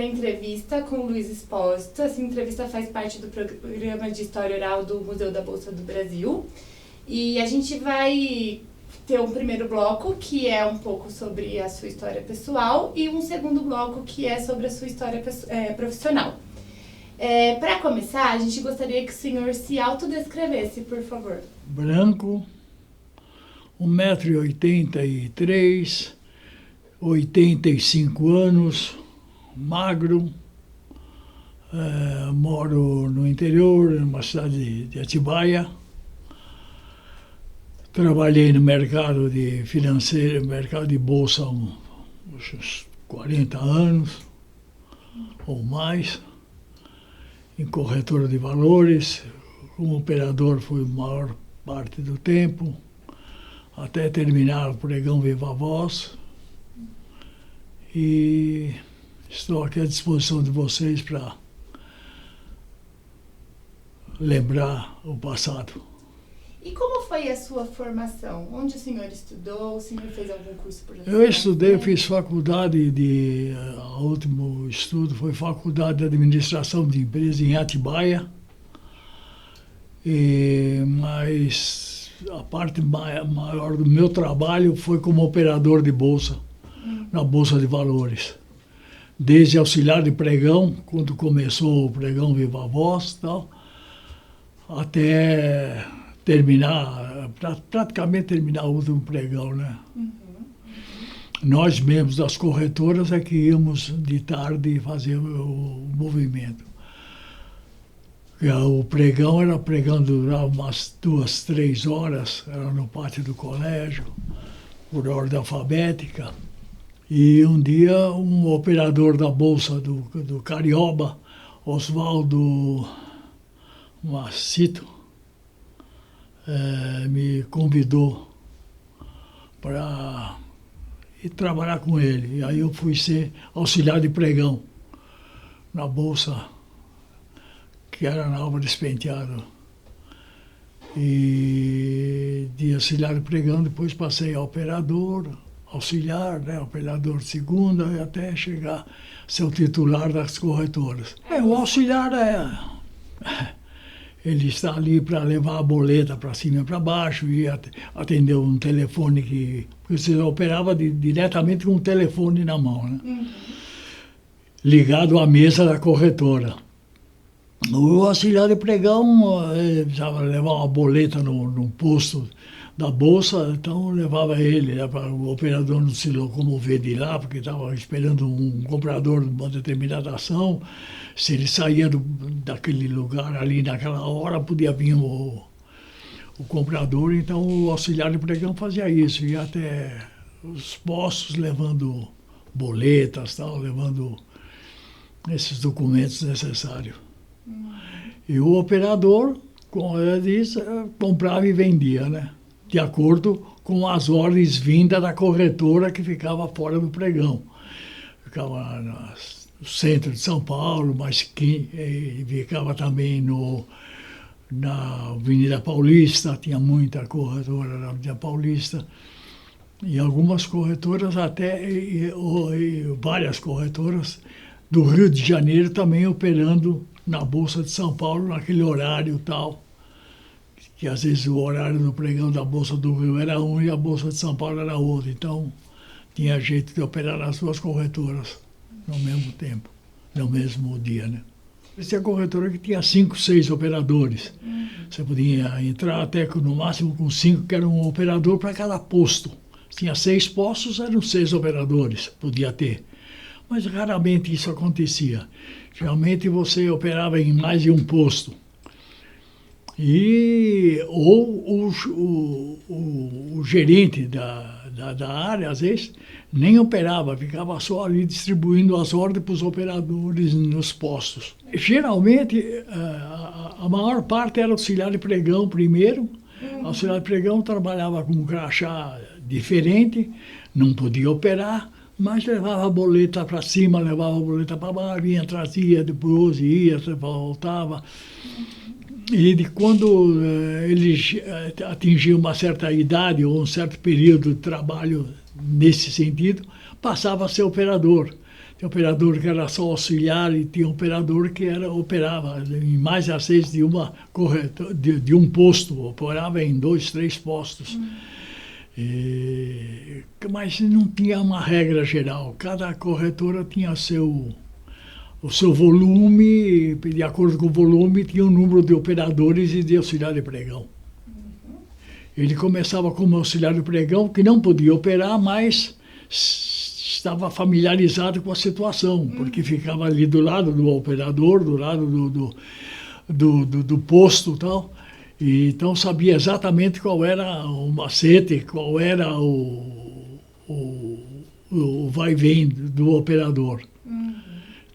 para a entrevista com o Luiz Espósito. Essa entrevista faz parte do programa de História Oral do Museu da Bolsa do Brasil. E a gente vai ter um primeiro bloco, que é um pouco sobre a sua história pessoal, e um segundo bloco, que é sobre a sua história profissional. Para começar, a gente gostaria que o senhor se autodescrevesse, por favor. Branco, 1,83 m, 85 anos, magro, moro no interior, numa cidade de Atibaia. Trabalhei no mercado de financeiro, mercado de bolsa há uns 40 anos ou mais, em corretora de valores. Como operador fui a maior parte do tempo, até terminar o pregão Viva Voz. E estou aqui à disposição de vocês para lembrar o passado. E como foi a sua formação? Onde o senhor estudou? O senhor fez algum curso por Eu estudei, fiz faculdade o último estudo foi faculdade de administração de empresa em Atibaia, mas a parte maior do meu trabalho foi como operador de bolsa, na Bolsa de Valores. Desde auxiliar de pregão, quando começou o pregão Viva Voz, tal, até praticamente terminar o último pregão, né? Nós mesmos das corretoras é que íamos de tarde fazer o movimento. O pregão durava umas 2, 3 horas, era no pátio do colégio, por ordem alfabética. E um dia um operador da Bolsa do Carioba, Oswaldo Macito, me convidou para ir trabalhar com ele. E aí eu fui ser auxiliar de pregão na Bolsa, que era na Álvares Penteado. E de auxiliar de pregão depois passei a operador, auxiliar, né, operador de segunda, e até chegar a ser o titular das corretoras. O auxiliar ele está ali para levar a boleta para cima e para baixo e atender um telefone porque você operava diretamente com o telefone na mão, né? Ligado à mesa da corretora. O auxiliar de pregão precisava levar uma boleta no posto da Bolsa, então levava ele, né, para o operador não se locomover de lá, porque estava esperando um comprador de uma determinada ação. Se ele saía daquele lugar ali naquela hora, podia vir o comprador, então o auxiliar de pregão fazia isso, ia até os postos levando boletas, tal, levando esses documentos necessários. E o operador, como eu disse, comprava e vendia, né? De acordo com as ordens vindas da corretora que ficava fora do pregão. Ficava no centro de São Paulo, mas ficava também na Avenida Paulista, tinha muita corretora na Avenida Paulista. E algumas corretoras várias corretoras do Rio de Janeiro também operando na Bolsa de São Paulo, naquele horário tal, que às vezes o horário do pregão da Bolsa do Rio era um e a Bolsa de São Paulo era outro. Então, tinha jeito de operar nas duas corretoras no mesmo tempo, no mesmo dia, né? Tinha corretora que tinha 5, 6 operadores. Você podia entrar até no máximo com 5, que era um operador para cada posto. Tinha 6 postos, eram 6 operadores, podia ter. Mas raramente isso acontecia. Geralmente você operava em mais de um posto. Ou o gerente da área, às vezes, nem operava, ficava só ali distribuindo as ordens para os operadores nos postos. Geralmente, a maior parte era auxiliar de pregão primeiro. Auxiliar de pregão trabalhava com um crachá diferente, não podia operar, mas levava a boleta para cima, levava a boleta para baixo, vinha, trazia, depois ia, voltava. E quando ele atingia uma certa idade ou um certo período de trabalho nesse sentido, passava a ser operador. Tinha operador que era só auxiliar e tinha operador que operava em mais de 6 de um posto, operava em 2, 3 postos. Mas não tinha uma regra geral. Cada corretora tinha o seu volume, de acordo com o volume, tinha o número de operadores e de auxiliar de pregão. Ele começava como auxiliar de pregão, que não podia operar, mas estava familiarizado com a situação, porque ficava ali do lado do operador, do lado do posto e tal. E então sabia exatamente qual era o macete, qual era o vai e vem do operador.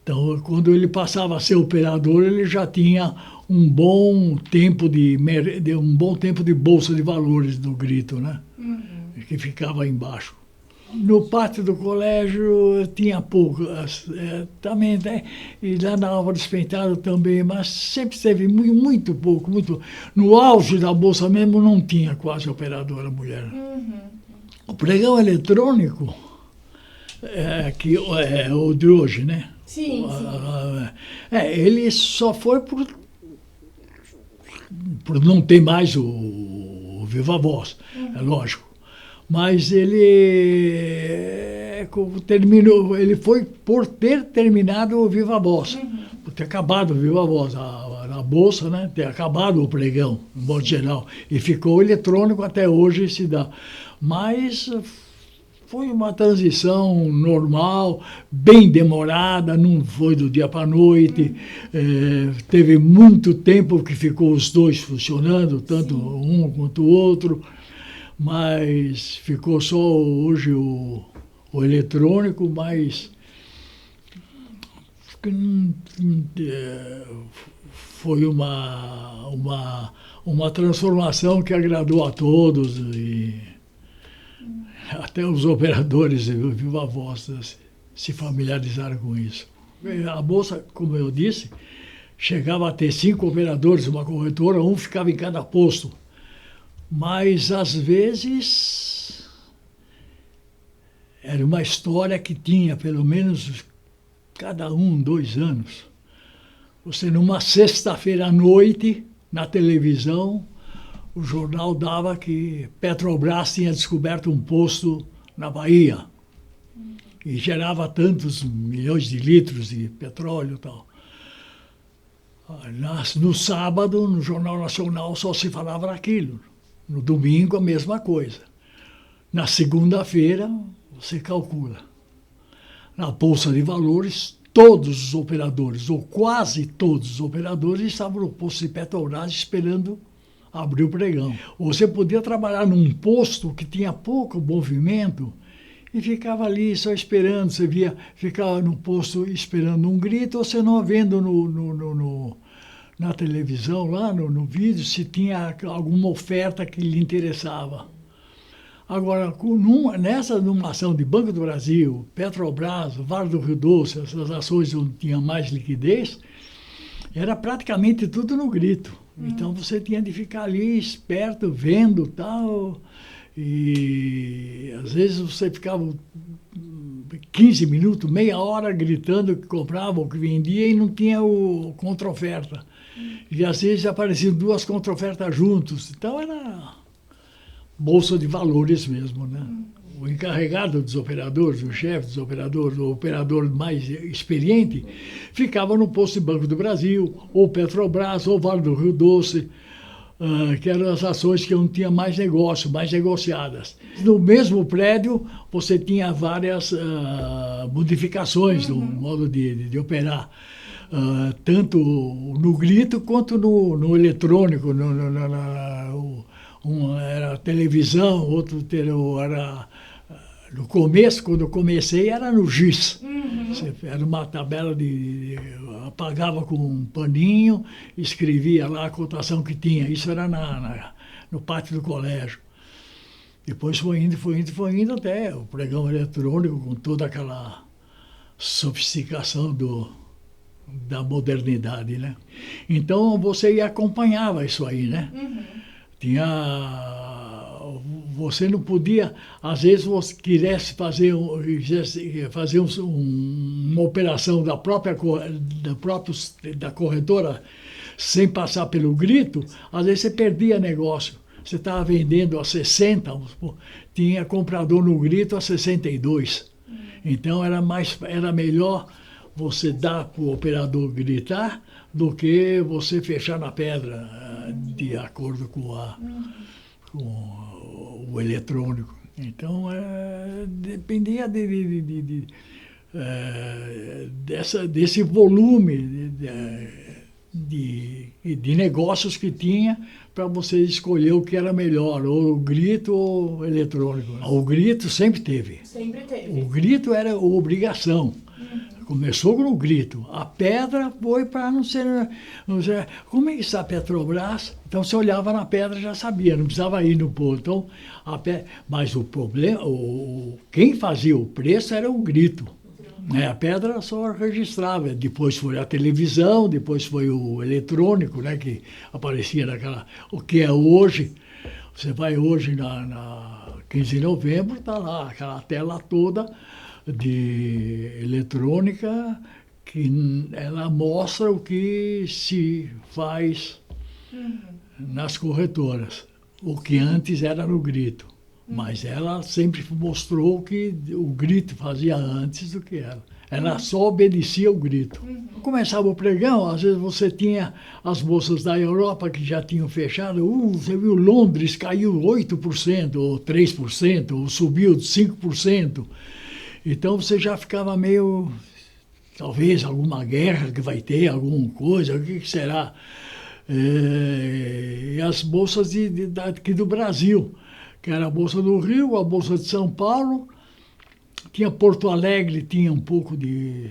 Então, quando ele passava a ser operador, ele já tinha um bom tempo de bolsa de valores do grito, né? Que ficava embaixo. No pátio do colégio tinha pouco, também, né? E lá na Álvares Penteado também, mas sempre teve muito pouco, muito. No auge da bolsa mesmo não tinha quase operadora mulher. O pregão eletrônico, que é o de hoje, né? Sim. Ele só foi por não ter mais o Viva Voz, é lógico. Mas ele foi por ter terminado o Viva Voz, por ter acabado o Viva Voz, a bolsa, né? Ter acabado o pregão, no modo geral. E ficou eletrônico até hoje se dá. Mas foi uma transição normal, bem demorada, não foi do dia para a noite. Teve muito tempo que ficou os dois funcionando, tanto um quanto o outro, mas ficou só hoje o eletrônico, mas foi uma transformação que agradou a todos e até os operadores do Viva Voz se familiarizaram com isso. A bolsa, como eu disse, chegava a ter 5 operadores, uma corretora, um ficava em cada posto. Mas, às vezes, era uma história que tinha pelo menos cada 1, 2 anos. Você, numa sexta-feira à noite, na televisão, o jornal dava que Petrobras tinha descoberto um posto na Bahia e gerava tantos milhões de litros de petróleo e tal. No sábado, no Jornal Nacional, só se falava daquilo. No domingo, a mesma coisa. Na segunda-feira, você calcula. Na Bolsa de Valores, todos os operadores, ou quase todos os operadores, estavam no posto de Petrobras esperando abrir o pregão. Você podia trabalhar num posto que tinha pouco movimento e ficava ali só esperando. Você ficava no posto esperando um grito, ou você não vendo na televisão, lá no vídeo, se tinha alguma oferta que lhe interessava. Agora, numa ação de Banco do Brasil, Petrobras, Vale do Rio Doce, essas ações onde tinha mais liquidez, era praticamente tudo no grito. Então você tinha de ficar ali esperto, vendo tal, e às vezes você ficava 15 minutos, meia hora gritando que comprava ou que vendia e não tinha o contra-oferta. E às vezes apareciam 2 contra-ofertas juntos. Então era bolsa de valores mesmo, né? O encarregado dos operadores, o chefe dos operadores, o operador mais experiente, ficava no posto de Banco do Brasil, ou Petrobras, ou Vale do Rio Doce, que eram as ações que não tinha mais negócio, mais negociadas. No mesmo prédio, você tinha várias modificações no modo de operar, tanto no grito quanto no eletrônico. Um era televisão, outro era... No começo, quando eu comecei, era no GIS. Era uma tabela apagava com um paninho, escrevia lá a cotação que tinha. Isso era no pátio do colégio. Depois foi indo até o pregão eletrônico, com toda aquela sofisticação da modernidade, né? Então você acompanhava isso aí, né? Tinha você não podia, às vezes você quisesse fazer, uma operação da corretora sem passar pelo grito, às vezes você perdia negócio. Você estava vendendo a 60, tinha comprador no grito a 62. Então era melhor você dar para o operador gritar do que você fechar na pedra, de acordo com o eletrônico. Então, dependia desse volume de negócios que tinha para você escolher o que era melhor, ou o grito ou o eletrônico. O grito sempre teve. Sempre teve. O grito era obrigação. Começou no grito. A pedra foi para não ser... Como é que está a Petrobras? Então, você olhava na pedra já sabia, não precisava ir no ponto. Então, mas o problema, quem fazia o preço era o grito. A pedra só registrava. Depois foi a televisão, depois foi o eletrônico, né, que aparecia naquela... O que é hoje, você vai hoje na 15 de novembro, está lá, aquela tela toda de eletrônica, que ela mostra o que se faz nas corretoras, o que antes era no grito. Mas ela sempre mostrou que o grito fazia antes do que ela. Ela só obedecia o grito. Começava o pregão, às vezes você tinha as bolsas da Europa que já tinham fechado. Você viu Londres caiu 8%, ou 3%, ou subiu 5%. Então você já ficava meio... Talvez alguma guerra que vai ter, alguma coisa, o que será? E as bolsas aqui do Brasil, que era a Bolsa do Rio, a Bolsa de São Paulo, tinha Porto Alegre, tinha um pouco de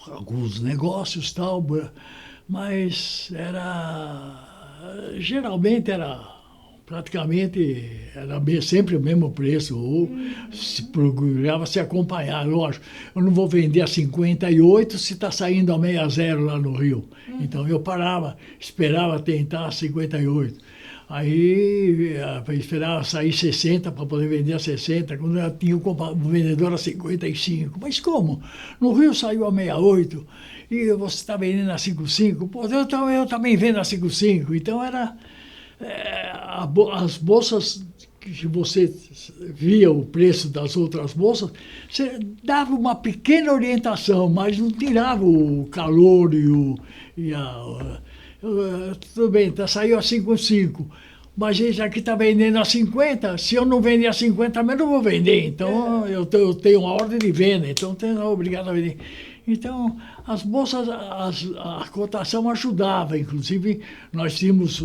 alguns negócios e tal, mas geralmente praticamente era sempre o mesmo preço, ou se procurava se acompanhar, lógico. Eu não vou vender a 58 se está saindo a 60 lá no Rio. Então eu parava, esperava tentar a 58. Aí esperava sair 60 para poder vender a 60, quando eu tinha o vendedor a 55. Mas como? No Rio saiu a 68 e você está vendendo a 55? Pô, eu também vendo a 55. Então era as bolsas que você via o preço das outras bolsas, você dava uma pequena orientação, mas não tirava o calor tudo bem, saiu a 55, mas esse aqui está vendendo a 50, se eu não vender a 50, eu não vou vender, então eu tenho uma ordem de venda, então tenho obrigado a vender. Então, as bolsas, a cotação ajudava, inclusive nós tínhamos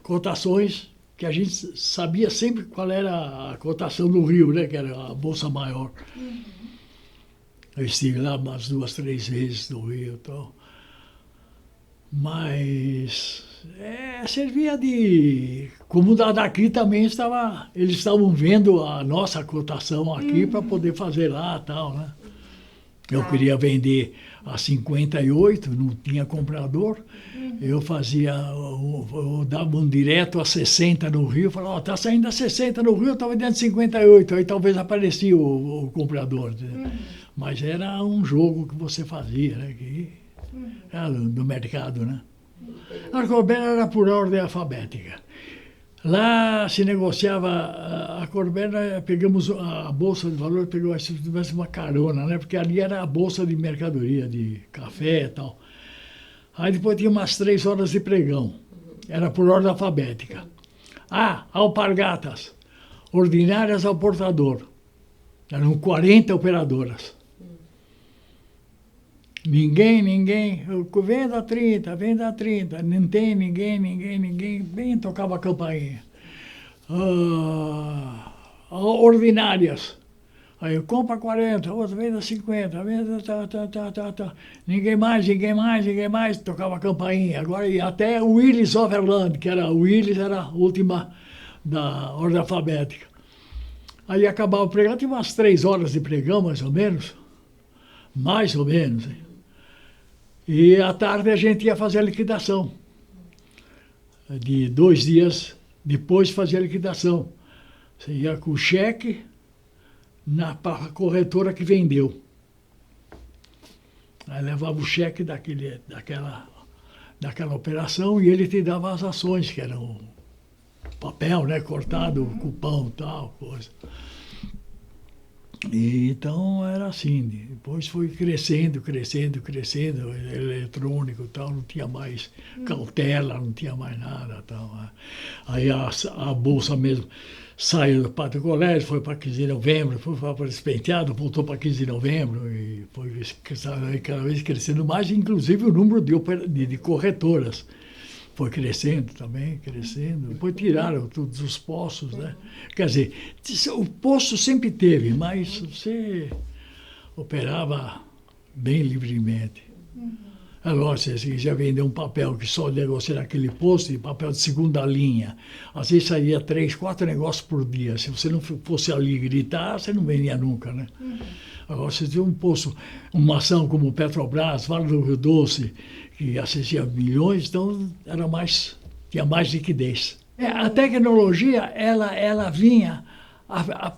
cotações que a gente sabia sempre qual era a cotação do Rio, né, que era a bolsa maior. Eu estive lá umas 2, 3 vezes no Rio e tal. Mas servia de... Como daqui também eles estavam vendo a nossa cotação aqui para poder fazer lá e tal, né? Eu queria vender a 58, não tinha comprador. Eu dava um direto a 60 no Rio, falava, está saindo a 60 no Rio, eu estava vendendo 58, aí talvez aparecia o comprador. Mas era um jogo que você fazia, né? Era do mercado, né? A Corbera era por ordem alfabética. Lá se negociava, a Corbera, pegamos a Bolsa de Valores, pegou se tivesse uma carona, né? Porque ali era a Bolsa de mercadoria, de café e tal. Aí depois tinha umas 3 horas de pregão. Era por ordem alfabética. Alpargatas, ordinárias ao portador. Eram 40 operadoras. Ninguém, venda 30, não tem ninguém, bem tocava a campainha. Ordinárias, aí eu compro 40, outro venda 50, venda tá. Ninguém mais, tocava a campainha. Agora, e até o Willis Overland, que era a última da ordem alfabética. Aí acabava o pregão, tinha umas 3 horas de pregão, mais ou menos. Hein? E à tarde a gente ia fazer a liquidação de 2 dias Depois fazia a liquidação. Você ia com o cheque para a corretora que vendeu. Aí levava o cheque daquela operação e ele te dava as ações, que eram papel, né, cortado, cupom, tal, coisa. E, então era assim, depois foi crescendo, eletrônico e tal, não tinha mais cautela, não tinha mais nada tal. Aí a bolsa mesmo saiu do Pátio Colégio, foi para 15 de novembro, foi para Despenteado, voltou para 15 de novembro e foi cada vez crescendo mais, inclusive o número de corretoras. Foi crescendo também, crescendo. Depois tiraram todos os postos, né? Quer dizer, o posto sempre teve, mas você operava bem livremente. Agora, se você quiser vender um papel que só negocia naquele posto, e papel de segunda linha, às vezes saía 3, 4 negócios por dia. Se você não fosse ali gritar, você não vendia nunca, né? Agora, se tem um posto, uma ação como Petrobras, Vale do Rio Doce, que assistia milhões, então tinha mais liquidez. A tecnologia, ela vinha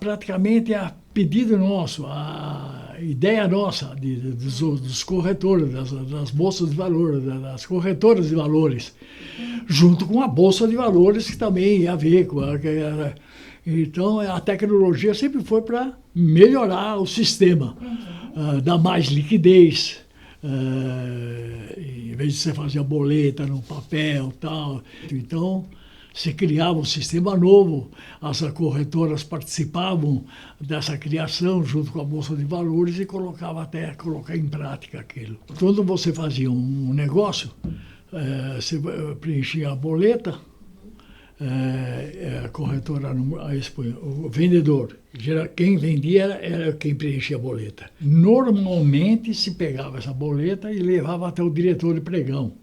praticamente a pedido nosso, a ideia nossa dos corretores, das bolsas de valores, das corretoras de valores, junto com a bolsa de valores que também ia a ver com então a tecnologia sempre foi para melhorar o sistema, dar mais liquidez. Em vez de você fazer a boleta no papel e tal, então se criava um sistema novo, as corretoras participavam dessa criação junto com a Bolsa de Valores e até colocar em prática aquilo. Quando você fazia um negócio, você preenchia a boleta, a corretora, o vendedor, quem vendia era quem preenchia a boleta. Normalmente se pegava essa boleta e levava até o diretor de pregão.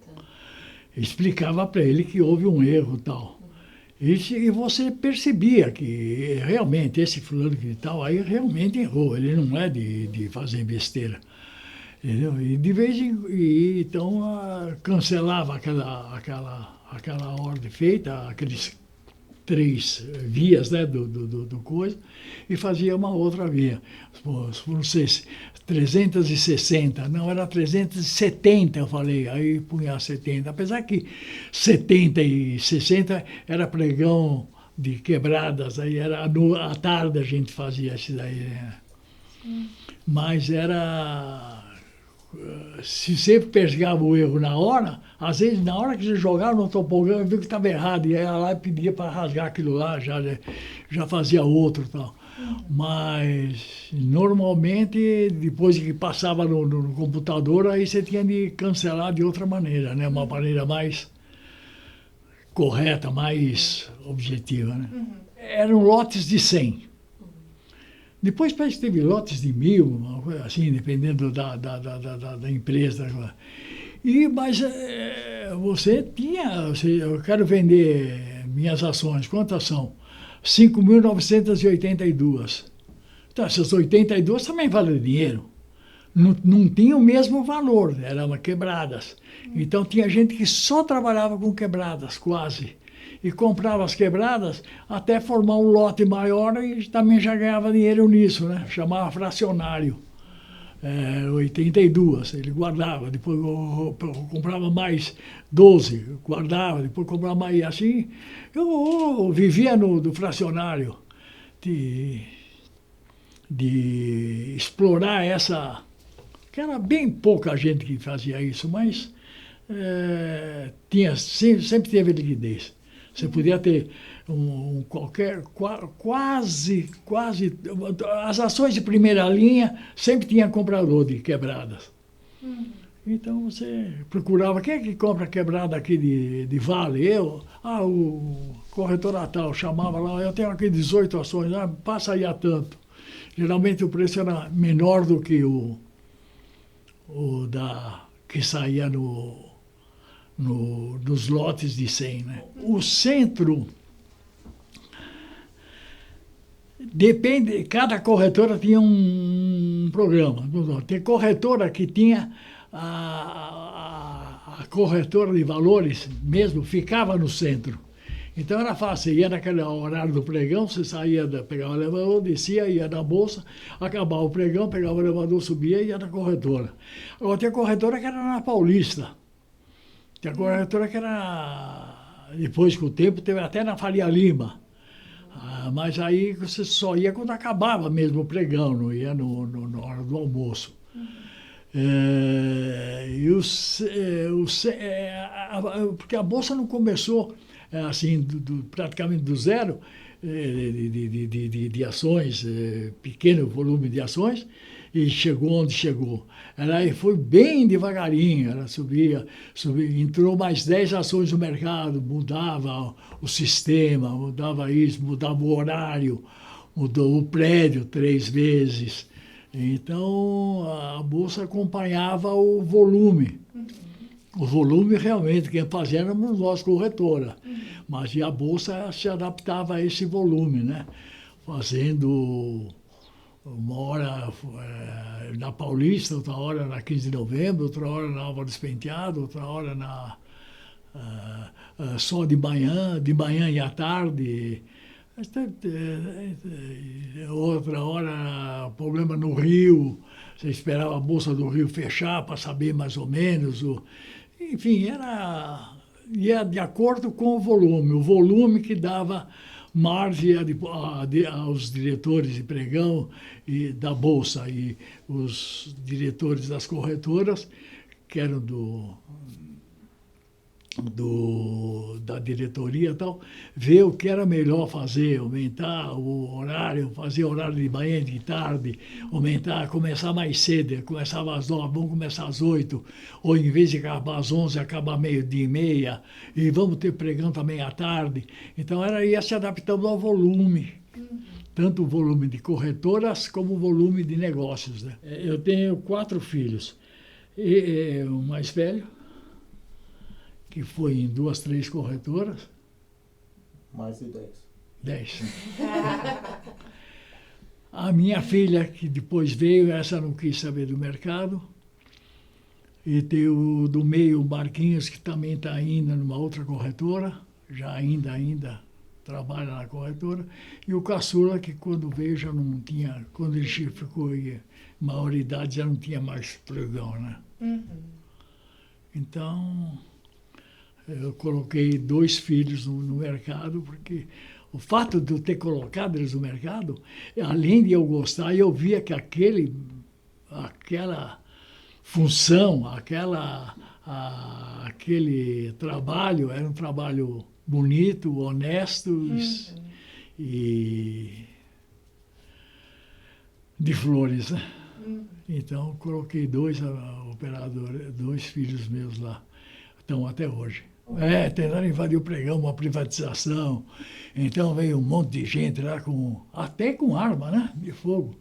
Explicava para ele que houve um erro e tal. E você percebia que realmente esse fulano que tal aí realmente errou, ele não é de fazer besteira. Entendeu? E de vez em então cancelava aquela ordem feita, aqueles 3 vias, né, do coisa, e fazia uma outra via. Não sei se 360, não, era 370, eu falei, aí punha 70. Apesar que 70 e 60 era pregão de quebradas, aí era à tarde a gente fazia isso daí, né? Mas era... Se você pegava o erro na hora, às vezes na hora que você jogava no topograma, viu que estava errado, e aí ia lá e pedia para rasgar aquilo lá, já fazia outro e tal. Mas normalmente, depois que passava no computador, aí você tinha de cancelar de outra maneira, né? Uma maneira mais correta, mais objetiva, né? Eram lotes de 100. Depois parece que teve lotes de 1000, uma coisa assim, dependendo da empresa. Mas você tinha, eu quero vender minhas ações, quantas são? 5.982. Então, essas 82 também valem dinheiro. Não tinha o mesmo valor, eram quebradas. Então tinha gente que só trabalhava com quebradas, quase. E comprava as quebradas até formar um lote maior e também já ganhava dinheiro nisso, né? Chamava fracionário. 82, ele guardava, depois eu comprava mais 12, guardava, depois comprava mais, assim. Eu vivia do fracionário, de explorar essa... que era bem pouca gente que fazia isso, mas sempre teve liquidez. Você podia ter quase... As ações de primeira linha sempre tinha comprador de quebradas. Então você procurava, quem é que compra quebrada aqui de Vale? O corretor tal, chamava lá, eu tenho aqui 18 ações, passa aí a tanto. Geralmente o preço era menor do que que saía nos lotes de 100, né? O centro depende, cada corretora tinha um programa. Tem corretora que tinha a corretora de valores mesmo ficava no centro. Então era fácil, você ia naquele horário do pregão, você saía, pegava o elevador, descia, ia na bolsa, acabava o pregão, pegava o elevador, subia e ia na corretora. Agora tinha corretora que era na Paulista. Tinha corretora que era, depois com o tempo, teve até na Faria Lima. Mas aí você só ia quando acabava mesmo o pregão, não ia na hora do almoço. Porque a Bolsa não começou assim, praticamente do zero de ações, pequeno volume de ações, e chegou onde chegou. Ela foi bem devagarinho, ela subia, entrou mais 10 ações no mercado, mudava o sistema, mudava isso, mudava o horário, mudou o prédio 3 vezes. Então, a Bolsa acompanhava o volume. O volume, realmente, quem fazia éramos nós, corretora. Mas a Bolsa se adaptava a esse volume, né? Fazendo uma hora na Paulista, outra hora na 15 de novembro, outra hora na Álvares Penteado, outra hora só de manhã e à tarde. Outra hora, problema no Rio, você esperava a Bolsa do Rio fechar para saber mais ou menos. Enfim, ia de acordo com o volume que dava margem aos diretores de pregão e da Bolsa e os diretores das corretoras, que eram da diretoria e tal, ver o que era melhor fazer, aumentar o horário, fazer horário de manhã e de tarde, começar mais cedo, começava às 9, vamos começar às 8, ou em vez de acabar às 11, acabar meio-dia e meia, e vamos ter pregão também à tarde. Então ia se adaptando ao volume, tanto o volume de corretoras como o volume de negócios, né? Eu tenho 4 filhos, e o mais velho, que foi em 2, 3 corretoras. Mais de 10. 10. A minha filha, que depois veio, essa não quis saber do mercado. E tem o do meio, o Marquinhos, que também está ainda numa outra corretora, já ainda trabalha na corretora. E o Caçula, que quando veio já não tinha, quando ele ficou em maioridade, já não tinha mais pregão, né? Então, eu coloquei 2 filhos no mercado, porque o fato de eu ter colocado eles no mercado, além de eu gostar, eu via que aquela função, aquele trabalho era um trabalho bonito, honesto e de flores, né? Então, coloquei 2 operadores, 2 filhos meus lá, estão até hoje. Tentaram invadir o pregão, uma privatização. Então veio um monte de gente lá, até com arma, né, de fogo.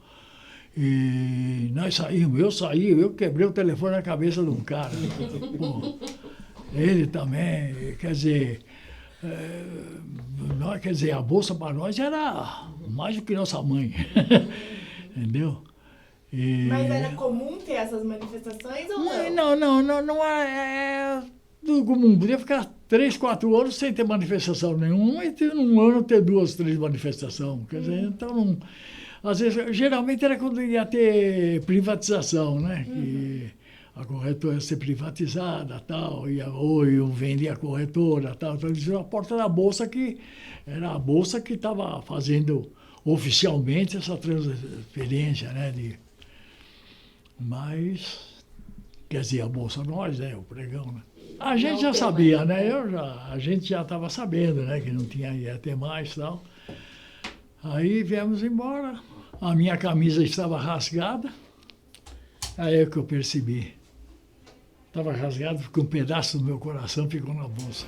E nós saímos, eu quebrei o telefone na cabeça de um cara. Pô, ele também, quer dizer, a Bolsa para nós era mais do que nossa mãe. Entendeu? Mas era comum ter essas manifestações ou não? Não era comum. Podia ficar 3, 4 anos sem ter manifestação nenhuma e num ano ter 2, 3 manifestações. Quer dizer, então, às vezes, geralmente era quando ia ter privatização, né? Que a corretora ia ser privatizada, tal, ou eu vendia a corretora, tal. Então, eles viram a porta da Bolsa, que era a Bolsa que estava fazendo oficialmente essa transferência, né? Mas, quer dizer, a Bolsa nós, né? O pregão, né? A gente já sabia, né? A gente já estava sabendo, né? Que não ia ter mais e tal. Aí viemos embora. A minha camisa estava rasgada. Aí é que eu percebi. Estava rasgado porque um pedaço do meu coração ficou na bolsa.